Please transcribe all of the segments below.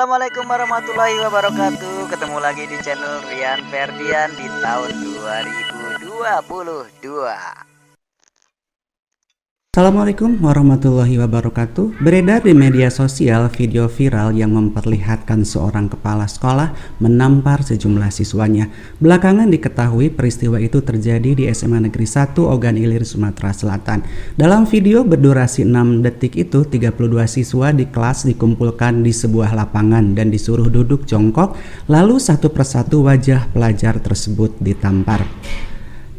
Assalamualaikum warahmatullahi wabarakatuh. Ketemu lagi di channel Rian Ferdian di tahun 2022. Assalamualaikum warahmatullahi wabarakatuh. Beredar di media sosial video viral yang memperlihatkan seorang kepala sekolah menampar sejumlah siswanya. Belakangan diketahui peristiwa itu terjadi di SMA Negeri 1 Ogan Ilir, Sumatera Selatan. Dalam video berdurasi 6 detik itu, 32 siswa di kelas dikumpulkan di sebuah lapangan dan disuruh duduk jongkok, lalu satu persatu wajah pelajar tersebut ditampar.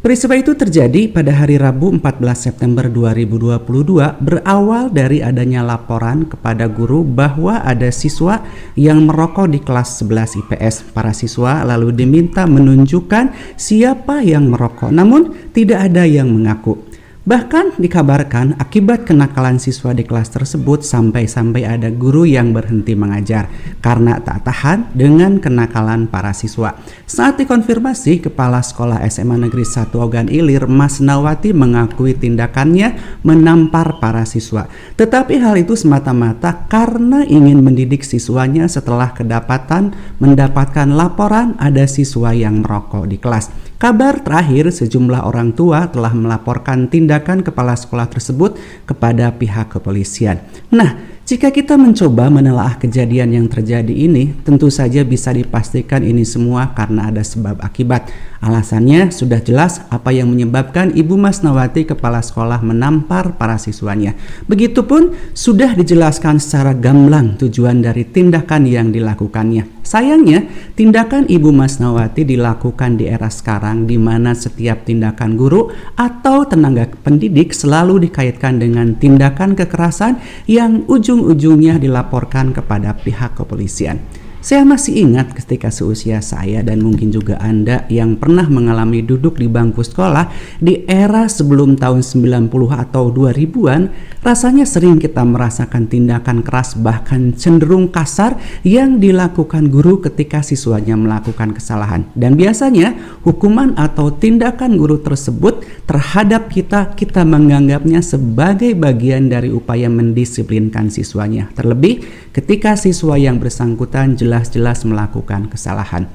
Peristiwa itu terjadi pada hari Rabu 14 September 2022 berawal dari adanya laporan kepada guru bahwa ada siswa yang merokok di kelas 11 IPS. Para siswa lalu diminta menunjukkan siapa yang merokok, namun tidak ada yang mengaku. Bahkan dikabarkan akibat kenakalan siswa di kelas tersebut sampai-sampai ada guru yang berhenti mengajar karena tak tahan dengan kenakalan para siswa. Saat dikonfirmasi, Kepala Sekolah SMA Negeri 1 Ogan Ilir, Mas Nawati, mengakui tindakannya menampar para siswa. Tetapi hal itu semata-mata karena ingin mendidik siswanya setelah kedapatan mendapatkan laporan ada siswa yang merokok di kelas. Kabar terakhir, sejumlah orang tua telah melaporkan tindakan kepala sekolah tersebut kepada pihak kepolisian. Nah, jika kita mencoba menelaah kejadian yang terjadi ini, tentu saja bisa dipastikan ini semua karena ada sebab akibat. Alasannya sudah jelas apa yang menyebabkan Ibu Mas Nawati, kepala sekolah, menampar para siswanya. Begitupun sudah dijelaskan secara gamblang tujuan dari tindakan yang dilakukannya. Sayangnya, tindakan Ibu Mas Nawati dilakukan di era sekarang di mana setiap tindakan guru atau tenaga pendidik selalu dikaitkan dengan tindakan kekerasan yang ujung-ujungnya dilaporkan kepada pihak kepolisian. Saya masih ingat ketika seusia saya dan mungkin juga Anda yang pernah mengalami duduk di bangku sekolah di era sebelum tahun 90 atau 2000-an, rasanya sering kita merasakan tindakan keras bahkan cenderung kasar yang dilakukan guru ketika siswanya melakukan kesalahan. Dan biasanya hukuman atau tindakan guru tersebut terhadap kita menganggapnya sebagai bagian dari upaya mendisiplinkan siswanya. Terlebih ketika siswa yang bersangkutan jelas-jelas melakukan kesalahan.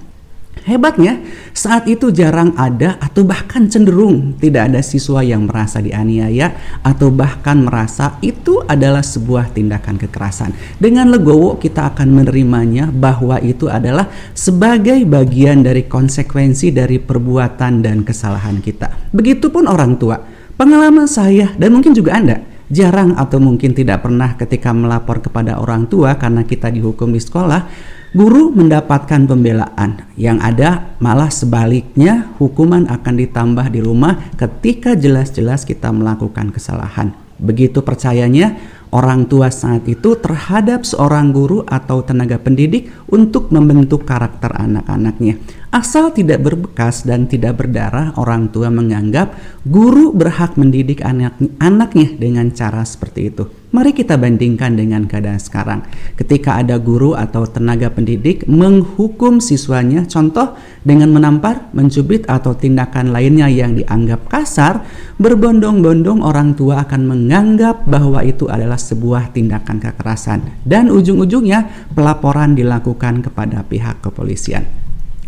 Hebatnya, saat itu jarang ada atau bahkan cenderung tidak ada siswa yang merasa dianiaya atau bahkan merasa itu adalah sebuah tindakan kekerasan. Dengan legowo kita akan menerimanya bahwa itu adalah sebagai bagian dari konsekuensi dari perbuatan dan kesalahan kita. Begitupun orang tua. Pengalaman saya dan mungkin juga Anda jarang atau mungkin tidak pernah ketika melapor kepada orang tua karena kita dihukum di sekolah, guru mendapatkan pembelaan. Yang ada malah sebaliknya, hukuman akan ditambah di rumah ketika jelas-jelas kita melakukan kesalahan. Begitu percayanya orang tua saat itu terhadap seorang guru atau tenaga pendidik untuk membentuk karakter anak-anaknya. Asal tidak berbekas dan tidak berdarah, orang tua menganggap guru berhak mendidik anaknya dengan cara seperti itu. Mari kita bandingkan dengan keadaan sekarang. Ketika ada guru atau tenaga pendidik menghukum siswanya, contoh dengan menampar, mencubit atau tindakan lainnya yang dianggap kasar, berbondong-bondong orang tua akan menganggap bahwa itu adalah sebuah tindakan kekerasan dan ujung-ujungnya pelaporan dilakukan kepada pihak kepolisian.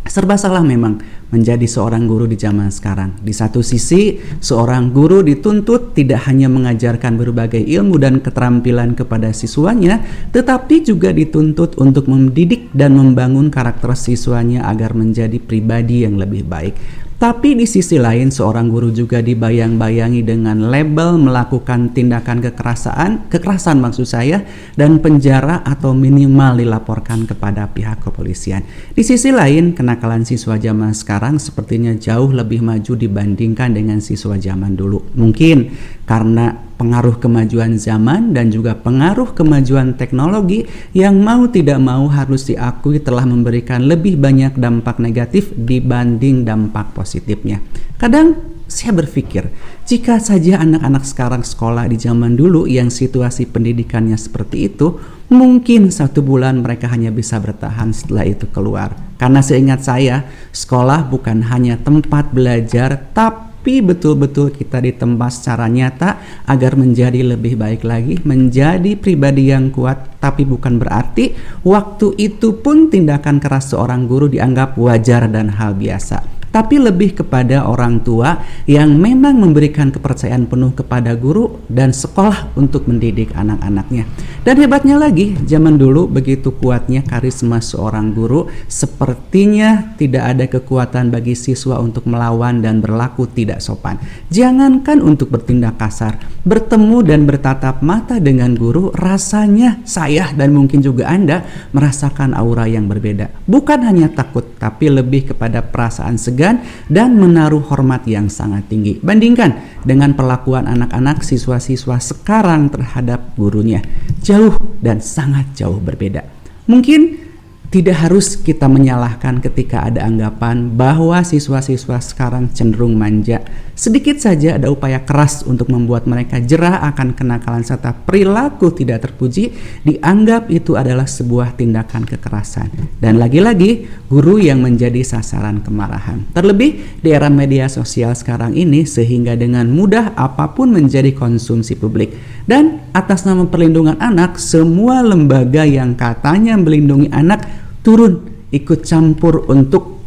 Serba salah memang menjadi seorang guru di zaman sekarang. Di satu sisi, seorang guru dituntut tidak hanya mengajarkan berbagai ilmu dan keterampilan kepada siswanya, tetapi juga dituntut untuk mendidik dan membangun karakter siswanya agar menjadi pribadi yang lebih baik. Tapi di sisi lain, seorang guru juga dibayang-bayangi dengan label melakukan tindakan kekerasan maksud saya, dan penjara atau minimal dilaporkan kepada pihak kepolisian. Di sisi lain, kenakalan siswa zaman sekarang sepertinya jauh lebih maju dibandingkan dengan siswa zaman dulu. Mungkin karena pengaruh kemajuan zaman dan juga pengaruh kemajuan teknologi yang mau tidak mau harus diakui telah memberikan lebih banyak dampak negatif dibanding dampak positifnya. Kadang saya berpikir, jika saja anak-anak sekarang sekolah di zaman dulu yang situasi pendidikannya seperti itu, mungkin 1 bulan mereka hanya bisa bertahan, setelah itu keluar. Karena seingat saya, sekolah bukan hanya tempat belajar, tapi tapi betul-betul kita ditempa secara nyata agar menjadi lebih baik lagi, menjadi pribadi yang kuat. Tapi bukan berarti waktu itu pun tindakan keras seorang guru dianggap wajar dan hal biasa. Tapi lebih kepada orang tua yang memang memberikan kepercayaan penuh kepada guru dan sekolah untuk mendidik anak-anaknya. Dan hebatnya lagi, zaman dulu begitu kuatnya karisma seorang guru, sepertinya tidak ada kekuatan bagi siswa untuk melawan dan berlaku tidak sopan. Jangankan untuk bertindak kasar, bertemu dan bertatap mata dengan guru, rasanya saya dan mungkin juga Anda merasakan aura yang berbeda. Bukan hanya takut, tapi lebih kepada perasaan segan dan menaruh hormat yang sangat tinggi. Bandingkan dengan perlakuan anak-anak siswa-siswa sekarang terhadap gurunya, jauh dan sangat jauh berbeda. Mungkin tidak harus kita menyalahkan ketika ada anggapan bahwa siswa-siswa sekarang cenderung manja. Sedikit saja ada upaya keras untuk membuat mereka jerah akan kenakalan serta perilaku tidak terpuji, dianggap itu adalah sebuah tindakan kekerasan. Dan lagi-lagi, guru yang menjadi sasaran kemarahan. Terlebih di era media sosial sekarang ini, sehingga dengan mudah apapun menjadi konsumsi publik. Dan atas nama perlindungan anak, semua lembaga yang katanya melindungi anak turun ikut campur untuk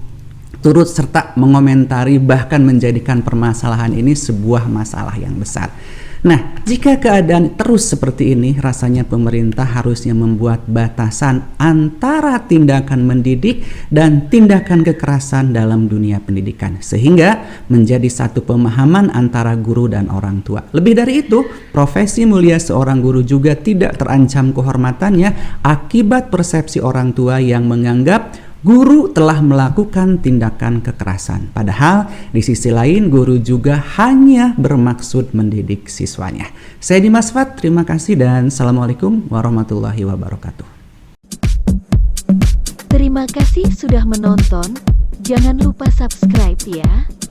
turut serta mengomentari, bahkan menjadikan permasalahan ini sebuah masalah yang besar. Nah, jika keadaan terus seperti ini, rasanya pemerintah harusnya membuat batasan antara tindakan mendidik dan tindakan kekerasan dalam dunia pendidikan, sehingga menjadi satu pemahaman antara guru dan orang tua. Lebih dari itu, profesi mulia seorang guru juga tidak terancam kehormatannya akibat persepsi orang tua yang menganggap guru telah melakukan tindakan kekerasan. Padahal di sisi lain guru juga hanya bermaksud mendidik siswanya. Saya Dimas Fat, terima kasih dan Assalamualaikum warahmatullahi wabarakatuh. Terima kasih sudah menonton. Jangan lupa subscribe ya.